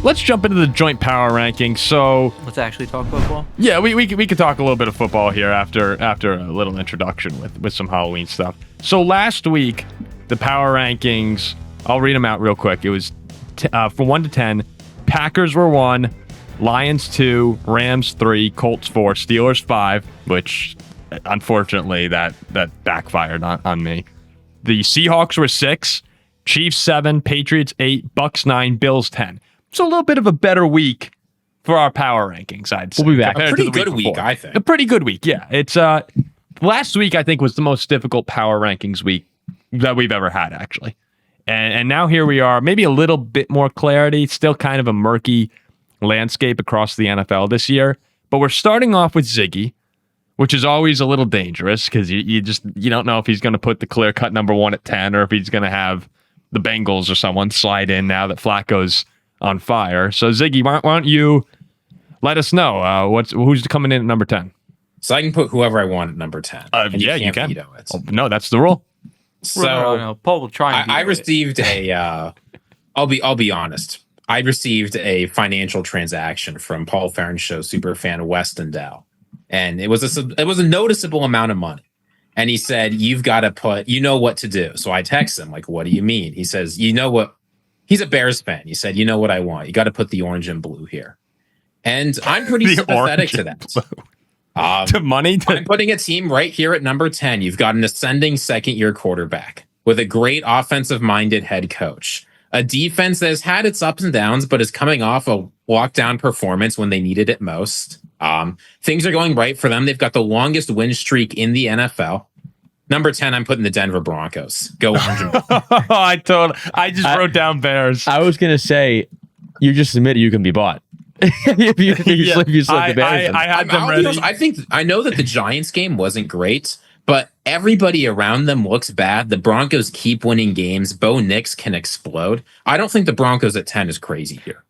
let's jump into the joint power rankings. So let's actually talk football. Yeah, we could talk a little bit of football here after a little introduction with some Halloween stuff. So last week, the power rankings, I'll read them out real quick. It was from 1 to 10. Packers were 1, Lions 2, Rams 3, Colts 4, Steelers 5, which unfortunately that backfired on me. The Seahawks were 6, Chiefs 7, Patriots 8, Bucks 9, Bills 10. It's a little bit of a better week for our power rankings, I'd say. We'll be back. A pretty good week, I think. A pretty good week, yeah. It's last week I think was the most difficult power rankings week that we've ever had, actually. And now here we are, maybe a little bit more clarity, still kind of a murky landscape across the NFL this year. But we're starting off with Ziggy, which is always a little dangerous because you don't know if he's going to put the clear-cut number 1 at 10 or if he's going to have the Bengals or someone slide in now that Flacco's on fire. So Ziggy, why don't you let us know who's coming in at number 10? So I can put whoever I want at number 10. Yeah, you can. Veto it. Oh, no, that's the rule. So no. Paul will try. I received a. I'll be honest. I received a financial transaction from Paul Farrington show superfan Weston Dow, and it was a noticeable amount of money. And he said, "You've got to put. You know what to do." So I text him like, "What do you mean?" He says, "You know what." He's a Bears fan. He said, "You know what I want. You got to put the orange and blue here." And I'm pretty sympathetic to that. To money? I'm putting a team right here at number 10. You've got an ascending second-year quarterback with a great offensive-minded head coach. A defense that has had its ups and downs, but is coming off a walk-down performance when they needed it most. Things are going right for them. They've got the longest win streak in the NFL. Number 10, I'm putting the Denver Broncos. Go orange and blue. I just wrote down Bears. I was going to say, you just admitted you can be bought. if you slip the Bears. I had them ready. I know that the Giants game wasn't great, but everybody around them looks bad. The Broncos keep winning games. Bo Nix can explode. I don't think the Broncos at 10 is crazy here.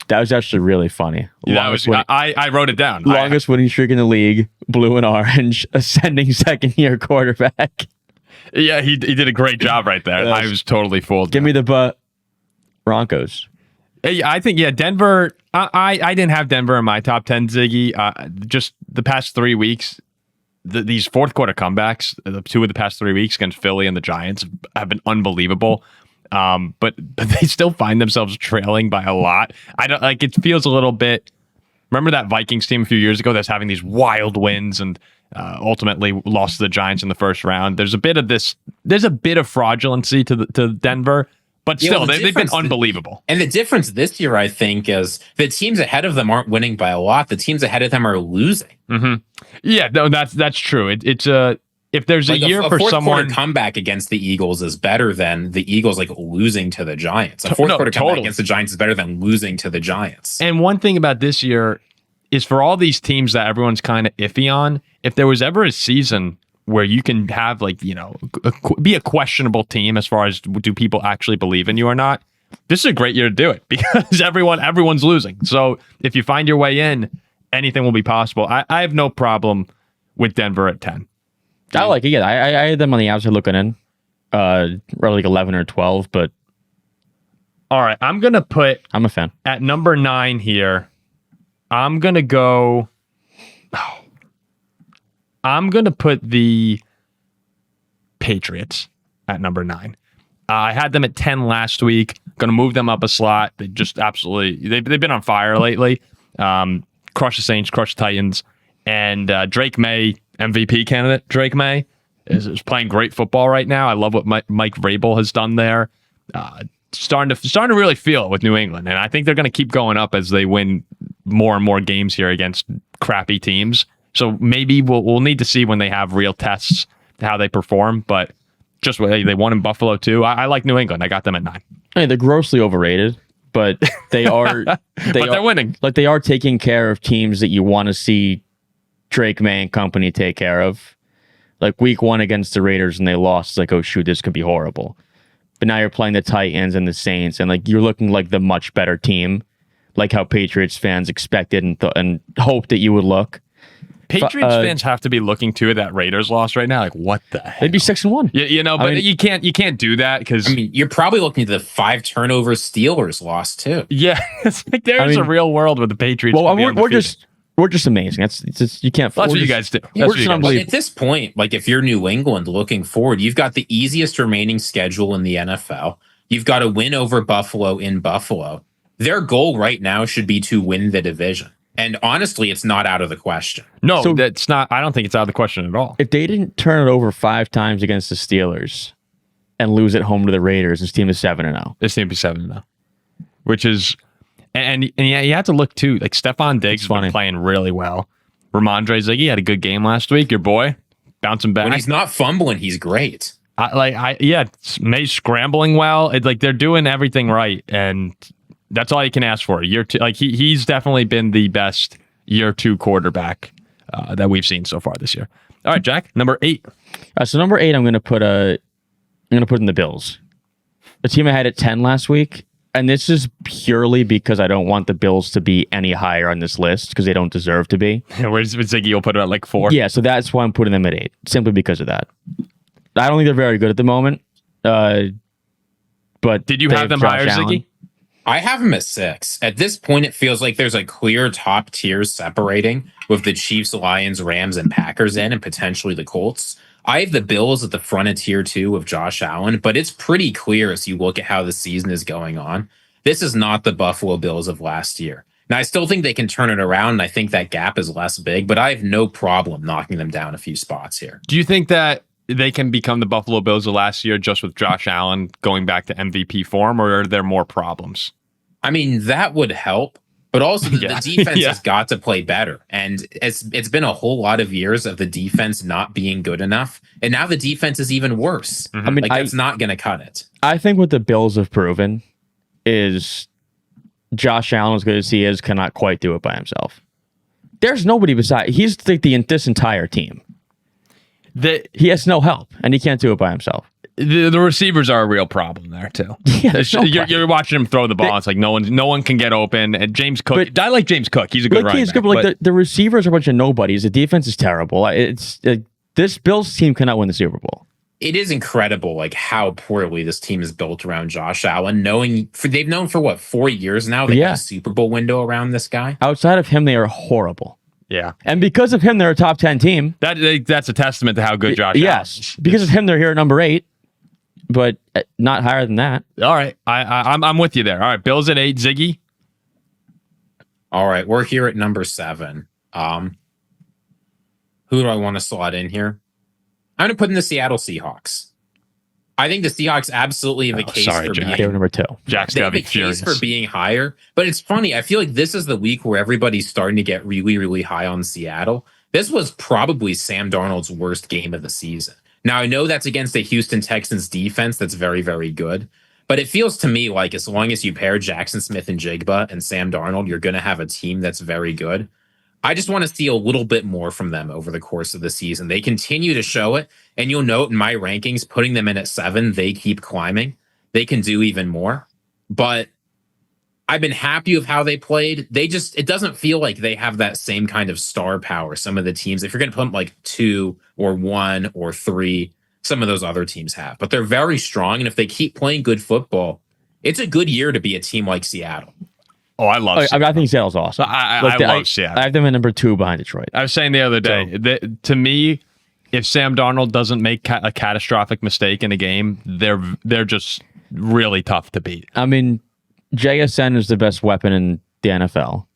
That was actually really funny. I wrote it down. Longest winning streak in the league, blue and orange, ascending second-year quarterback. Yeah, he did a great job right there. I was totally fooled. Give me the Broncos. I think, Denver. I didn't have Denver in my top 10, Ziggy. Just the past 3 weeks, these fourth quarter comebacks, the 2 of the past 3 weeks against Philly and the Giants have been unbelievable. But they still find themselves trailing by a lot. I don't like. It feels a little bit. Remember that Vikings team a few years ago that's having these wild wins and ultimately lost to the Giants in the first round. There's a bit of this. There's a bit of fraudulency to Denver. But still, they've been unbelievable. And the difference this year, I think, is the teams ahead of them aren't winning by a lot. The teams ahead of them are losing. Mm-hmm. Yeah, no, that's true. It's if there's a year for fourth someone quarter comeback against the Eagles is better than the Eagles losing to the Giants. A fourth quarter comeback against the Giants is better than losing to the Giants. And one thing about this year is for all these teams that everyone's kind of iffy on, if there was ever a season where you can have be a questionable team as far as do people actually believe in you or not, this is a great year to do it because everyone's losing. So if you find your way in, anything will be possible. I have no problem with Denver at 10. I like it. Yeah, I had them on the outside looking in, probably like 11 or 12. But all right, I'm a fan at number 9 here. I'm gonna go. I'm going to put the Patriots at number 9. I had them at 10 last week. Going to move them up a slot. They just absolutely... They've been on fire lately. Crush the Saints, crush the Titans. And Drake May, MVP candidate, Drake May, is playing great football right now. I love what Mike Vrabel has done there. Starting to really feel it with New England. And I think they're going to keep going up as they win more and more games here against crappy teams. So maybe we'll need to see when they have real tests how they perform. But just they won in Buffalo too. I like New England. I got them at 9. Hey, they're grossly overrated, but they are. They're winning. Like they are taking care of teams that you want to see Drake May and company take care of. Like week 1 against the Raiders and they lost. It's like, oh shoot, this could be horrible. But now you're playing the Titans and the Saints, and like you're looking like the much better team, like how Patriots fans expected and hoped that you would look. Patriots fans have to be looking to that Raiders loss right now. Like, what the hell? They'd be 6-1. But you can't do that because you're probably looking at the 5 turnover Steelers loss too. Yeah, it's like there's a real world where the Patriots. Well, we're just amazing. That's you can't. That's what you guys do. At this point, like if you're New England looking forward, you've got the easiest remaining schedule in the NFL. You've got a win over Buffalo in Buffalo. Their goal right now should be to win the division. And honestly, it's not out of the question. No, that's not. I don't think it's out of the question at all. If they didn't turn it over 5 times against the Steelers and lose at home to the Raiders, this team is 7-0. This team is 7-0, which is, and yeah, you have to look too. Like Stephon Diggs has been playing really well. Ramondre Ziggy had a good game last week. Your boy bouncing back. When he's not fumbling, he's great. May's scrambling well. It's like they're doing everything right, and that's all you can ask for. Year 2, like he's definitely been the best year 2 quarterback that we've seen so far this year. All right, Jack, number 8. So number 8, I'm gonna put in the Bills, the team I had at 10 last week, and this is purely because I don't want the Bills to be any higher on this list because they don't deserve to be. Where's Ziggy? You'll put it at like 4. Yeah, so that's why I'm putting them at 8, simply because of that. I don't think they're very good at the moment. But did you have them higher, Ziggy? I have them at 6. At this point, it feels like there's a clear top tiers separating with the Chiefs, Lions, Rams, and Packers in, and potentially the Colts. I have the Bills at the front of tier 2 with Josh Allen, but it's pretty clear as you look at how the season is going on. This is not the Buffalo Bills of last year. Now, I still think they can turn it around, and I think that gap is less big, but I have no problem knocking them down a few spots here. Do you think that they can become the Buffalo Bills of last year just with Josh Allen going back to MVP form, or are there more problems? I mean, that would help, but also the defense has got to play better. And it's been a whole lot of years of the defense not being good enough. And now the defense is even worse. Mm-hmm. I mean, that's not going to cut it. I think what the Bills have proven is Josh Allen, as good as he is, cannot quite do it by himself. There's nobody beside. He's like this entire team. He has no help, and he can't do it by himself. The receivers are a real problem there too. Yeah, you're watching him throw the ball. It's like no one can get open. And James Cook, I like James Cook. He's a good running back. Good, but the receivers are a bunch of nobodies. The defense is terrible. This Bills team cannot win the Super Bowl. It is incredible, like how poorly this team is built around Josh Allen. They've known for what 4 years now. They have a Super Bowl window around this guy. Outside of him, they are horrible. Yeah, and because of him, they're a top 10 team. That's a testament to how good Josh Allen is. Because of him, they're here at number 8. But not higher than that. All right. I'm with you there. All right. Bills at 8. Ziggy? All right. We're here at number 7. Who do I want to slot in here? I'm going to put in the Seattle Seahawks. I think the Seahawks absolutely have a case for being... They're number 2. Jack's got to be furious. For being higher. But it's funny. I feel like this is the week where everybody's starting to get really, really high on Seattle. This was probably Sam Darnold's worst game of the season. Now, I know that's against the Houston Texans defense that's very, very good, but it feels to me like as long as you pair Jackson Smith and Jigba and Sam Darnold, you're going to have a team that's very good. I just want to see a little bit more from them over the course of the season. They continue to show it, and you'll note in my rankings, putting them in at 7, they keep climbing. They can do even more, but I've been happy with how they played. It doesn't feel like they have that same kind of star power. Some of the teams, if you're going to put them like 2 or 1 or 3, some of those other teams have, but they're very strong. And if they keep playing good football, it's a good year to be a team like Seattle. Oh, I love Seattle. I think Seattle's awesome. I love Seattle. I have them at number 2 behind Detroit. I was saying the other day, to me, if Sam Darnold doesn't make a catastrophic mistake in a game, they're just really tough to beat. I mean, JSN is the best weapon in the NFL.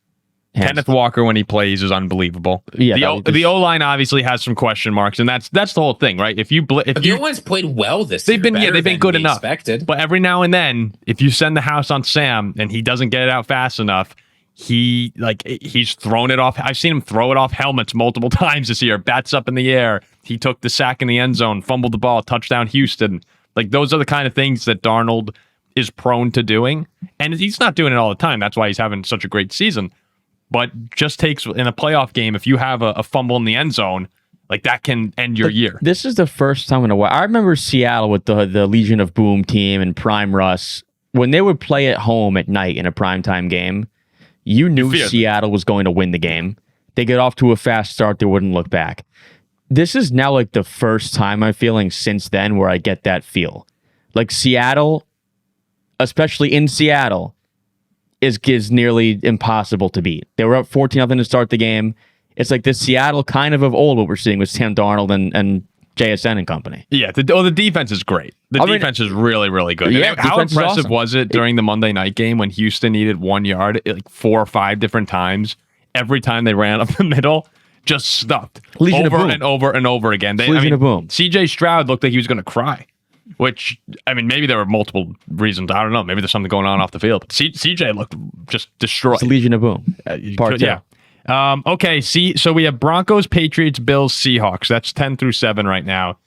Kenneth Walker, when he plays, is unbelievable. Yeah, the O-line obviously has some question marks, and that's the whole thing, right? If the O-line's played well this year. They've been good enough. Expected. But every now and then, if you send the house on Sam and he doesn't get it out fast enough, he's thrown it off. I've seen him throw it off helmets multiple times this year. Bats up in the air. He took the sack in the end zone, fumbled the ball, touchdown Houston. Like those are the kind of things that Darnold is prone to doing, and he's not doing it all the time. That's why he's having such a great season. But just takes in a playoff game, if you have a fumble in the end zone, like that can end your year. This is the first time in a while. I remember Seattle with the Legion of Boom team and Prime Russ when they would play at home at night in a primetime game. You knew Seattle was going to win the game They get off to a fast start. They wouldn't look back. This is now like the first time I'm feeling since then where I get that feel. Like Seattle, especially in Seattle, is nearly impossible to beat. They were up 14-0 to start the game. It's like this Seattle kind of old what we're seeing with Sam Darnold and JSN and company. Yeah, the defense is great. The defense is really, really good. Yeah, how defense is impressive awesome. was it during the Monday night game when Houston needed 1 yard like 4 or 5 different times? Every time they ran up the middle, just stuffed Legion of over boom. and over and over again. Legion of boom. CJ Stroud looked like he was going to cry, which, I mean, maybe there were multiple reasons. I don't know. Maybe there's something going on off the field. But CJ looked just destroyed. It's Legion of Boom. Part 2. Yeah. Okay, so we have Broncos, Patriots, Bills, Seahawks. That's 10 through 7 right now.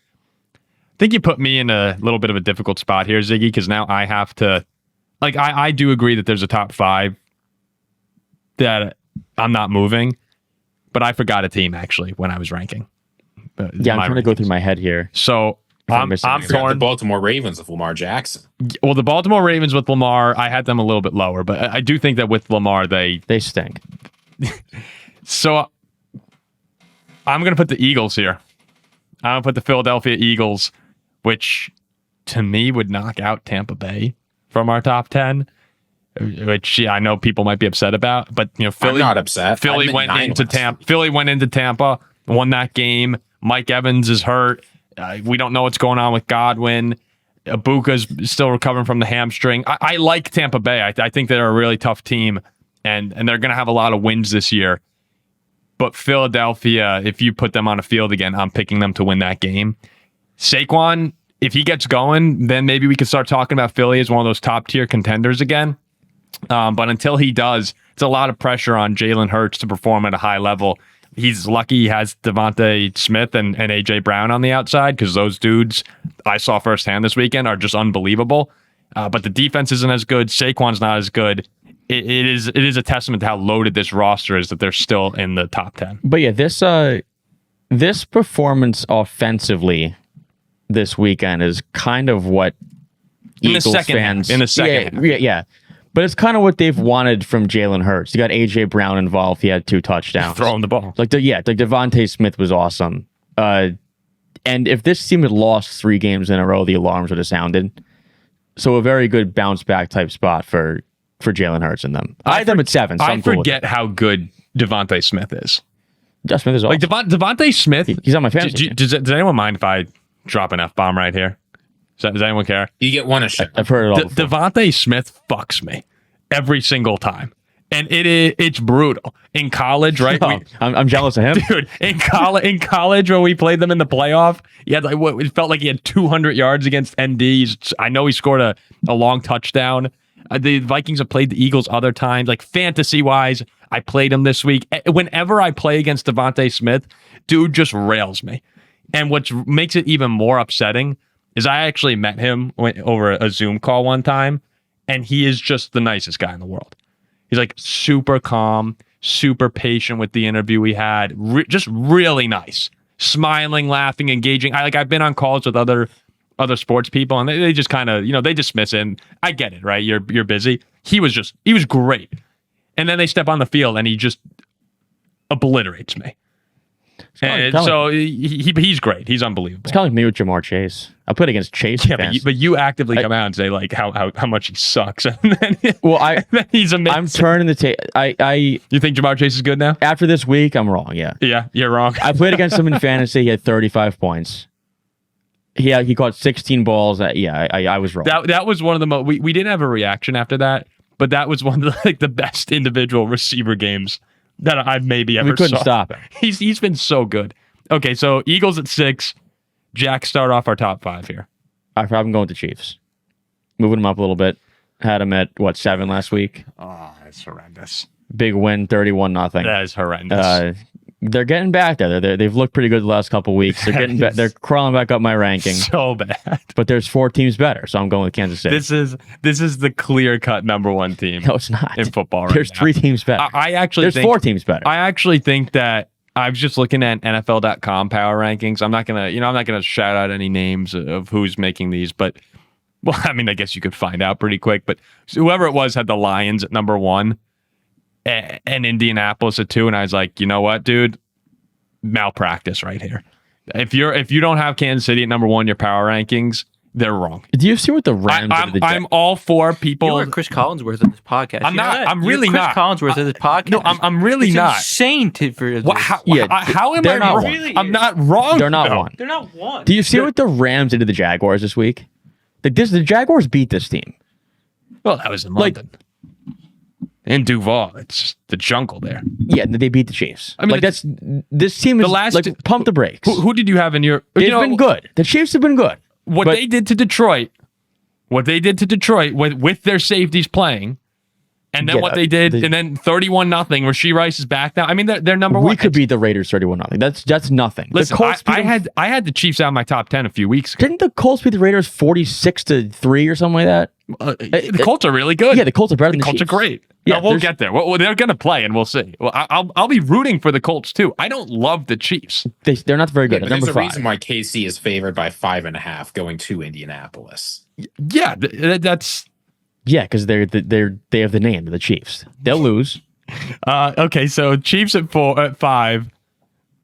I think you put me in a little bit of a difficult spot here, Ziggy, because now I have to, like, I do agree that there's a top 5 that I'm not moving, but I forgot a team, actually, when I was ranking. Yeah, I'm trying to go through my head here. So I'm You got the torn. Baltimore Ravens with Lamar Jackson. Well, the Baltimore Ravens with Lamar, I had them a little bit lower, but I do think that with Lamar, They stink. So I'm going to put the Eagles here. I'm going to put the Philadelphia Eagles, which to me would knock out Tampa Bay from our top 10, which I know people might be upset about, but you know, I'm not upset. Philly went into Tampa, won that game. Mike Evans is hurt. We don't know what's going on with Godwin. Ibuka's still recovering from the hamstring. I like Tampa Bay. I think they're a really tough team, and they're going to have a lot of wins this year. But Philadelphia, if you put them on a field again, I'm picking them to win that game. Saquon, if he gets going, then maybe we can start talking about Philly as one of those top tier contenders again. But until he does, it's a lot of pressure on Jalen Hurts to perform at a high level. He's lucky he has Devontae Smith and A.J. Brown on the outside, because those dudes I saw firsthand this weekend are just unbelievable. But the defense isn't as good. Saquon's not as good. It is a testament to how loaded this roster is that they're still in the top 10. But yeah, this performance offensively this weekend is kind of what Eagles fans in the second half. Yeah. But it's kind of what they've wanted from Jalen Hurts. You got A.J. Brown involved. He had 2 touchdowns. Throwing the ball. Like Devontae Smith was awesome. And if this team had lost 3 games in a row, the alarms would have sounded. So a very good bounce back type spot for Jalen Hurts and them. I had them at 7. So I I'm cool with forget how good Devontae Smith is. it. Smith is awesome. Like Devontae Smith. He's on my fantasy team. Does anyone mind if I drop an F-bomb right here? Does anyone care? You get one a shot. I've heard it all before. Devontae Smith fucks me every single time. And it's brutal. In college, right? Oh, I'm jealous of him. Dude, in college when we played them in the playoff, he had it felt like he had 200 yards against ND. I know he scored a long touchdown. The Vikings have played the Eagles other times. Like fantasy-wise, I played him this week. Whenever I play against Devontae Smith, dude just rails me. And what makes it even more upsetting is I actually met him over a Zoom call one time, and he is just the nicest guy in the world. He's like super calm, super patient with the interview we had. Just really nice, smiling, laughing, engaging. I've been on calls with other sports people, and they just kind of they dismiss it. And I get it, right? You're busy. He was great, and then they step on the field, and he just obliterates me. And so he's great. He's unbelievable. It's kind of like me with Jamar Chase. I played against Chase. Yeah, but you actively come out and say like how much he sucks. And then, then he's amazing. I'm turning the tape. You think Jamar Chase is good now? After this week, I'm wrong. Yeah. Yeah, you're wrong. I played against him in fantasy. He had 35 points. He caught 16 balls. I was wrong. That was one of the most. We didn't have a reaction after that, but that was one of the best individual receiver games that I've maybe ever. We couldn't saw. stop him. He's been so good. Okay, so Eagles at 6. Jack, start off our top 5 here. I'm going with the Chiefs. Moving them up a little bit. Had them at 7 last week. Oh, that's horrendous. Big win, 31-0. That is horrendous. They're getting back there. They've looked pretty good the last couple weeks. They're getting they're crawling back up my ranking. So bad. But there's 4 teams better, so I'm going with Kansas City. This is the clear-cut number 1 team. No, it's not. In football right There's now. 3 teams better. There's 4 teams better. I actually think that I was just looking at NFL.com power rankings. I'm not gonna shout out any names of who's making these, but well, I mean, I guess you could find out pretty quick. But whoever it was had the Lions at number 1. and Indianapolis at 2, and I was like, you know what, dude, malpractice right here. If you don't have Kansas City at number 1 in your power rankings, they're wrong. Do you see what the Rams did to the I'm all for people. You are Chris Collinsworth of this podcast. I'm You know not. that? I'm really You're not. Chris Collinsworth of this podcast. No, I'm really it's not. insane for this. How am they're I not wrong? one. Really I'm is. not wrong. They're not though. one. They're not one. Do you see what the Rams did to the Jaguars this week? Like the Jaguars beat this team. Well, that was in Like- London. In Duval, it's just the jungle there. Yeah, they beat the Chiefs. I mean, like that's this team is like pump the brakes. Who did you have in your? They've been good. The Chiefs have been good. What But- they did to Detroit, with their safeties playing, and then Yeah, what they did, and then 31-0. Rasheed Rice is back now. I mean, they're number one. We could beat the Raiders 31-0. That's nothing. Listen, the Colts beat them- I had the Chiefs out of my top 10 a few weeks ago. Didn't the Colts beat the Raiders 46-3 or something like that? The Colts are really good. Yeah, the Colts are better than the Colts are Chiefs. great. Yeah, Yeah, we'll there's- get there. Well, they're going to play, and we'll see. Well, I'll be rooting for the Colts too. I don't love the Chiefs. They're not very Yeah, good. but They're there's number a 5. reason why KC is favored by 5.5 going to Indianapolis. Yeah, that's Yeah, because they have the name of the Chiefs. They'll lose. okay. So Chiefs at 5.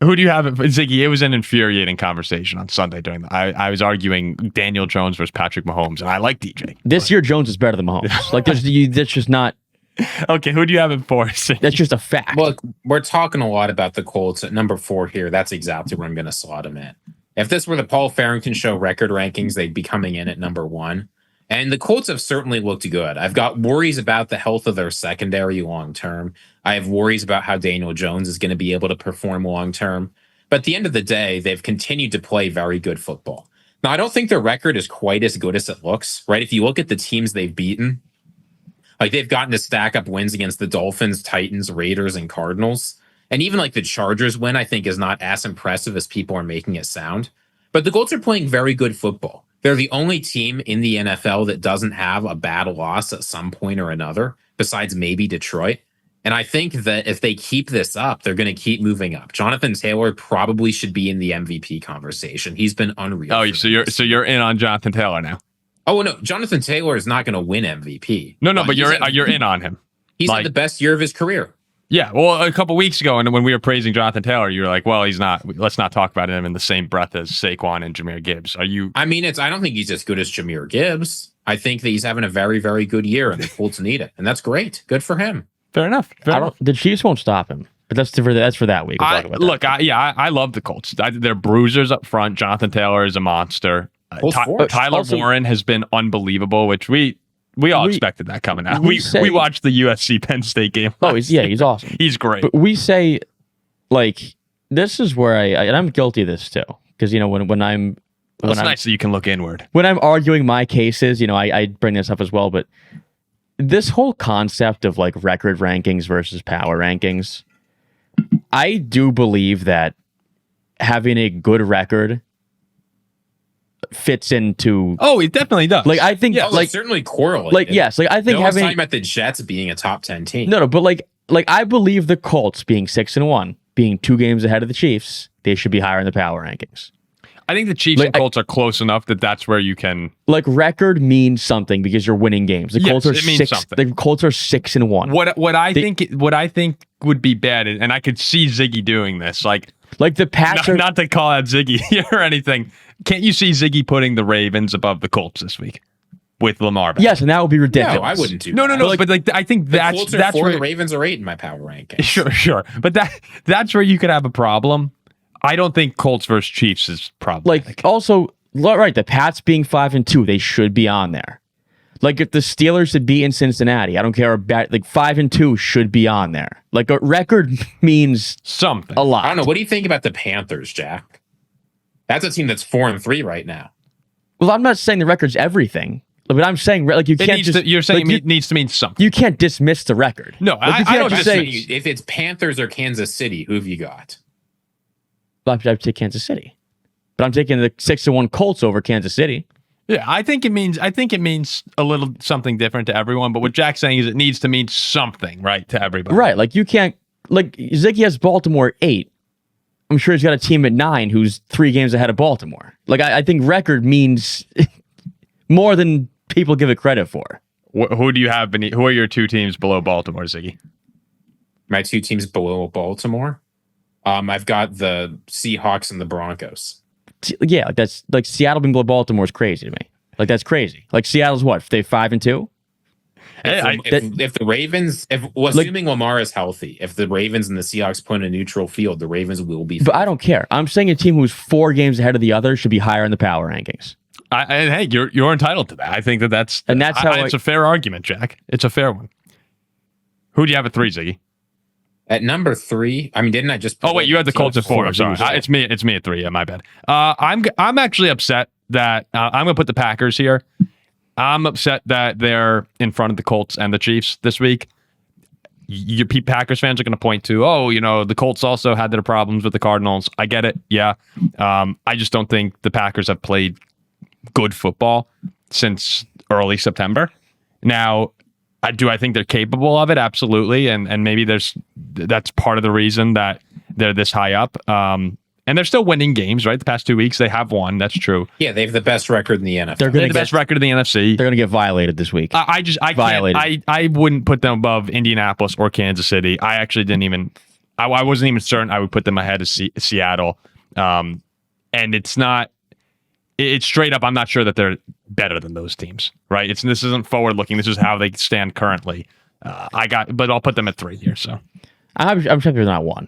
Who do you have? Ziggy, it was an infuriating conversation on Sunday during I was arguing Daniel Jones versus Patrick Mahomes, and I like DJ. This year, Jones is better than Mahomes. Like that's just not. Okay, who do you have at 4? Ziggy? That's just a fact. Look, we're talking a lot about the Colts at number 4 here. That's exactly where I'm going to slot them in. If this were the Paul Farrington show record rankings, they'd be coming in at number 1. And the Colts have certainly looked good. I've got worries about the health of their secondary long term. I have worries about how Daniel Jones is going to be able to perform long term. But at the end of the day, they've continued to play very good football. Now, I don't think their record is quite as good as it looks, right? If you look at the teams they've beaten, like they've gotten to stack up wins against the Dolphins, Titans, Raiders, and Cardinals. And even like the Chargers win, I think, is not as impressive as people are making it sound. But the Colts are playing very good football. They're the only team in the NFL that doesn't have a bad loss at some point or another, besides maybe Detroit. And I think that if they keep this up, they're going to keep moving up. Jonathan Taylor probably should be in the MVP conversation. He's been unreal. Oh, so you're in on Jonathan Taylor now? Oh no, Jonathan Taylor is not going to win MVP. No, but he's you're in on him. He's had the best year of his career. Yeah, well, a couple weeks ago, and when we were praising Jonathan Taylor, you were like, "Well, he's not. Let's not talk about him in the same breath as Saquon and Jahmyr Gibbs." Are you? I mean, I don't think he's as good as Jahmyr Gibbs. I think that he's having a very, very good year, and the Colts need it, and that's great. Good for him. Fair enough. The Chiefs won't stop him, but that's for that week. We'll talk about that. I love the Colts. They're bruisers up front. Jonathan Taylor is a monster. Tyler Warren has been unbelievable, which we all expected that coming out. We watched the USC Penn State game. Oh, he's awesome. He's great. But we say, like, this is where and I'm guilty of this too, because when I'm It's nice that you can look inward. when I'm arguing my cases, I bring this up as well. But this whole concept of like record rankings versus power rankings, I do believe that having a good record fits into. Oh, it definitely does. Like I think, Like certainly correlated. like yes, like I think no one's having talking about the Jets being a top 10 team. no, but like I believe the Colts being 6-1, being 2 games ahead of the Chiefs, they should be higher in the power rankings. I think the Chiefs and Colts are close enough that that's where you can. Like record means something because you're winning games. The Colts are it means 6. something. The Colts are 6-1. What I think would be bad, and I could see Ziggy doing this, like the Pats are not to call out Ziggy or anything. Can't you see Ziggy putting the Ravens above the Colts this week with Lamar back? Yes, and that would be ridiculous. No, I wouldn't do No, that. but like I think The Colts are 4, where the Ravens are 8 in my power ranking. sure, but that's where you could have a problem. I don't think Colts versus Chiefs is problematic. Like also, right? The Pats being 5-2, they should be on there. Like if the Steelers had beaten Cincinnati, I don't care about like 5-2 should be on there. Like a record means something. a lot. I don't know. What do you think about the Panthers, Jack? That's a team that's 4-3 right now. Well, I'm not saying the record's everything, but I'm saying like you can't just. You're saying like, it needs to mean something. you can't dismiss the record. No, Like, you I can't don't just say. If it's Panthers or Kansas City, who have you got? I'd take Kansas City, but I'm taking the 6-1 Colts over Kansas City. Yeah, I think it means a little something different to everyone. But what Jack's saying is it needs to mean something, right, to everybody. Right, like you can't. Like Ziggy has Baltimore 8. I'm sure he's got a team at 9 who's 3 games ahead of Baltimore. Like I think record means more than people give it credit for. Who do you have? Who are your 2 teams below Baltimore, Ziggy? My two teams below Baltimore. I've got the Seahawks and the Broncos. Yeah, that's like Seattle being below Baltimore is crazy to me. Like that's crazy. Like Seattle's what? They 5-2. If the Ravens, assuming Lamar is healthy, if the Ravens and the Seahawks put in a neutral field, the Ravens will be. But I don't care. I'm saying a team who's 4 games ahead of the other should be higher in the power rankings. And hey, you're entitled to that. I think that's how it's a fair argument, Jack. It's a fair one. Who do you have at 3, Ziggy? At number 3, I mean, didn't I just? Oh wait, you had the Colts at 4. I'm sorry, it's me at 3. Yeah, my bad. I'm actually upset that I'm gonna put the Packers here. I'm upset that they're in front of the Colts and the Chiefs this week. Your Packers fans are going to point to, the Colts also had their problems with the Cardinals. I get it. Yeah. I just don't think the Packers have played good football since early September. Now, I think they're capable of it? Absolutely. And maybe that's part of the reason that they're this high up. And they're still winning games, right? The past 2 weeks, they have won. That's true. Yeah, they have the best record in the NFL. They're the best record in the NFC. They're going to get violated this week. I wouldn't put them above Indianapolis or Kansas City. I actually didn't even. I wasn't even certain I would put them ahead of Seattle. And it's not. It's straight up. I'm not sure that they're better than those teams, right? This isn't forward looking. This is how they stand currently. But I'll put them at 3 here. So I'm sure they're not 1.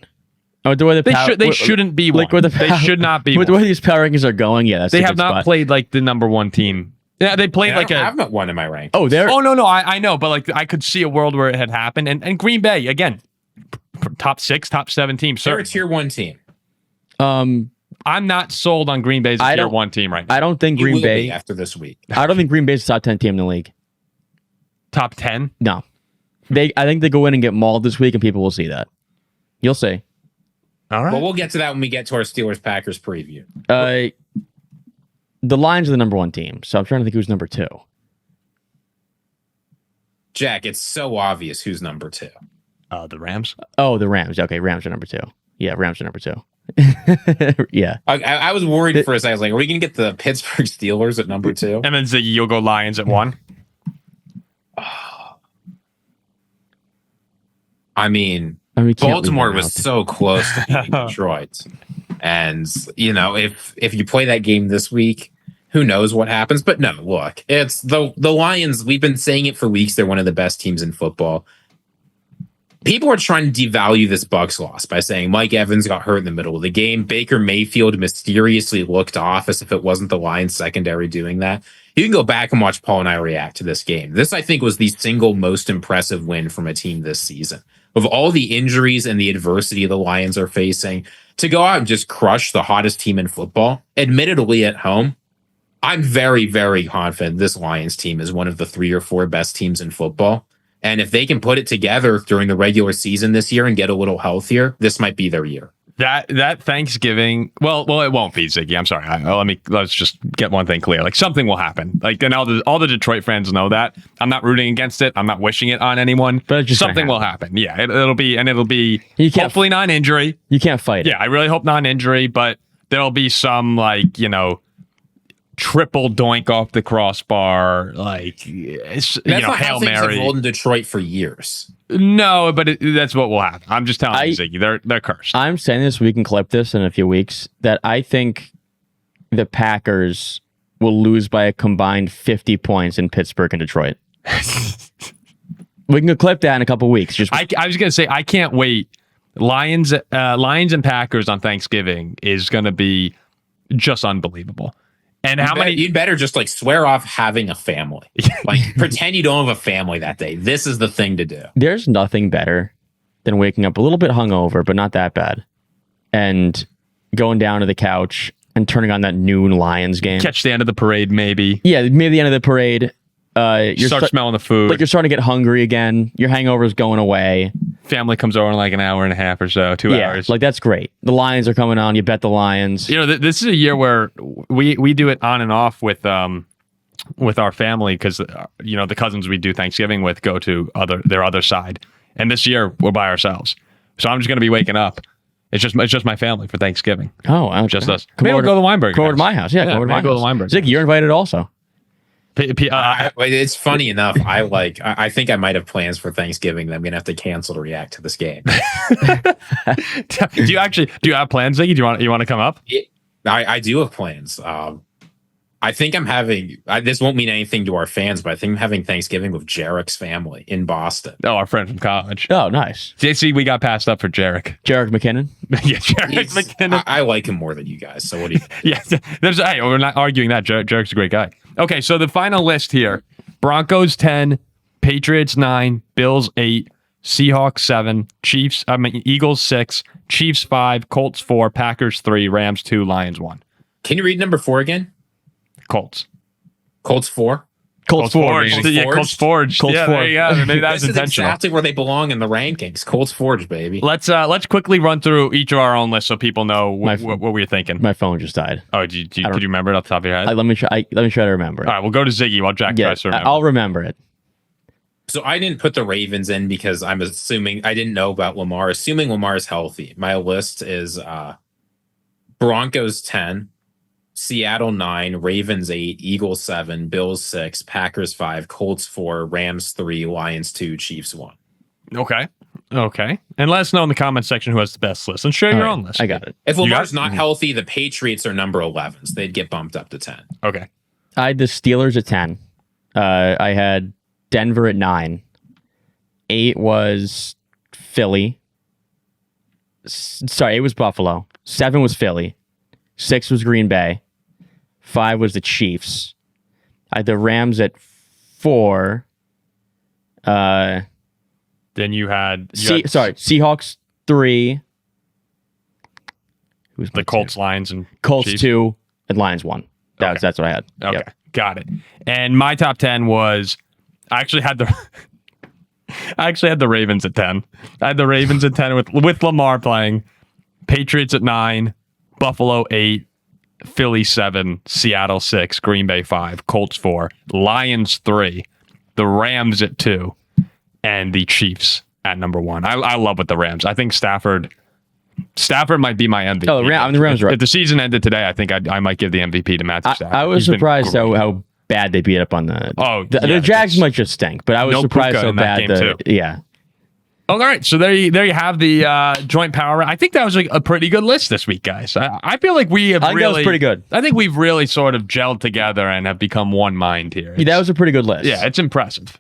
Oh, the way they shouldn't be one. They should not be. With the way these power rankings are going, yeah, they have not played like the number 1 team. Yeah, they played I have not 1 in my rank. Oh, they're. Oh no, I know, but like I could see a world where it had happened. And Green Bay again, top 6, top 7 team. They're a tier 1 team. I'm not sold on Green Bay's tier 1 team right now. I don't think Green Bay after this week. I don't think Green Bay's a top 10 team in the league. Top 10? No, I think they go in and get mauled this week, and people will see that. You'll see. All right. Well, we'll get to that when we get to our Steelers-Packers preview. The Lions are the number 1 team, so I'm trying to think who's number 2. Jack, it's so obvious who's number 2. The Rams. Oh, the Rams. Okay, Rams are number 2. Yeah, Rams are number 2. Yeah. I was worried for a second. I was like, are we going to get the Pittsburgh Steelers at number 2? And then Ziggy, you'll go Lions at 1. I mean, Baltimore was so close to beating Detroit. And, if you play that game this week, who knows what happens? But no, look, it's the Lions. We've been saying it for weeks. They're one of the best teams in football. People are trying to devalue this Bucs loss by saying Mike Evans got hurt in the middle of the game. Baker Mayfield mysteriously looked off as if it wasn't the Lions secondary doing that. You can go back and watch Paul and I react to this game. This, I think, was the single most impressive win from a team this season. Of all the injuries and the adversity the Lions are facing, to go out and just crush the hottest team in football, admittedly at home, I'm very, very confident this Lions team is one of the 3 or 4 best teams in football. And if they can put it together during the regular season this year and get a little healthier, this might be their year. That Thanksgiving, well, it won't be, Ziggy. I'm sorry. Let's just get one thing clear. Like, something will happen. Like, and all the Detroit fans know that. I'm not rooting against it. I'm not wishing it on anyone. But something will happen. Yeah, it'll be hopefully non-injury. You can't fight it. Yeah, I really hope non-injury, but there'll be some triple doink off the crossbar, that's not Hail how things Mary. have rolled in Detroit for years. No, but that's what will happen. I'm just telling you, Ziggy, they're cursed. I'm saying this. We can clip this in a few weeks. That I think the Packers will lose by a combined 50 points in Pittsburgh and Detroit. We can clip that in a couple weeks. I was gonna say I can't wait. Lions and Packers on Thanksgiving is gonna be just unbelievable. And you'd better just swear off having a family. Pretend you don't have a family that day. This is the thing to do. There's nothing better than waking up a little bit hungover, but not that bad, and going down to the couch and turning on that noon Lions game. Catch the end of the parade, maybe. Yeah, maybe the end of the parade. You start smelling the food. Like you're starting to get hungry again. Your hangover's going away. Family comes over in like an hour and a half or so, 2 hours. Like that's great. The Lions are coming on. You bet the Lions. This is a year where we do it on and off with our family because the cousins we do Thanksgiving with go to their other side, and this year we're by ourselves. So I'm just gonna be waking up. It's just my family for Thanksgiving. Oh, just us. Maybe we'll go to the Weinberger. Go over to my house. Yeah, go over to my house. Weinberger. Ziggy, you're invited also. It's funny enough. I think I might have plans for Thanksgiving that I'm gonna have to cancel to react to this game. do you have plans, Ziggy? Do you want to come up? I do have plans. I think I'm having. This won't mean anything to our fans, but I think I'm having Thanksgiving with Jarek's family in Boston. Oh, our friend from college. Oh, nice. JC, we got passed up for Jarek. Jarek McKinnon. Yeah, Jarek McKinnon. I like him more than you guys. So what do you? Yeah, hey, we're not arguing that. Jarek's a great guy. Okay, so the final list here: Broncos 10, Patriots 9, Bills 8, Seahawks 7, Eagles 6, Chiefs 5, Colts 4, Packers 3, Rams 2, Lions 1. Can you read number 4 again? Colts 4. Colts forged. Yeah, Colts forged. Colts yeah, forged. there you go. Maybe that was This is intentional. exactly where they belong in the rankings. Colts forged, baby. Let's quickly run through each of our own lists so people know what we're thinking. My phone just died. Oh, could you remember it off the top of your head? Let me try to remember it. All right, we'll go to Ziggy while Jack tries to remember. I'll remember it. So I didn't put the Ravens in because I'm assuming I didn't know about Lamar. Assuming Lamar's healthy, my list is Broncos 10, Seattle 9, Ravens 8, Eagles 7, Bills 6, Packers 5, Colts 4, Rams 3, Lions 2, Chiefs 1. Okay. And let us know in the comment section who has the best list and share your own list. I got it. If Lamar's not healthy, the Patriots are number 11s. They'd get bumped up to 10. Okay. I had the Steelers at 10. I had Denver at 9. 8 was Philly. Sorry, 8 was Buffalo. 7 was Philly. 6 was Green Bay. 5 was the Chiefs. I had the Rams at 4. Then you had Seahawks 3. Who's the Colts, Lions, and Colts Chiefs? 2, and Lions 1. That's what I had. Okay, Yep. got it. And my top 10 was I actually had the Ravens at 10. I had the Ravens at 10 with Lamar playing. Patriots at 9, Buffalo 8, Philly 7, Seattle 6, Green Bay 5, Colts 4, Lions 3, the Rams at 2, and the Chiefs at number 1. I love with the Rams. I think Stafford might be my MVP. Oh, the Rams are right. If the season ended today, I think I might give the MVP to Matthew Stafford. I was surprised how bad they beat up on the. The Jags might just stink, but I was surprised how bad yeah. All right, so there you have the joint power. I think that was a pretty good list this week, guys. I feel like we have that was pretty good. I think we've really sort of gelled together and have become one mind here. That was a pretty good list. Yeah, it's impressive.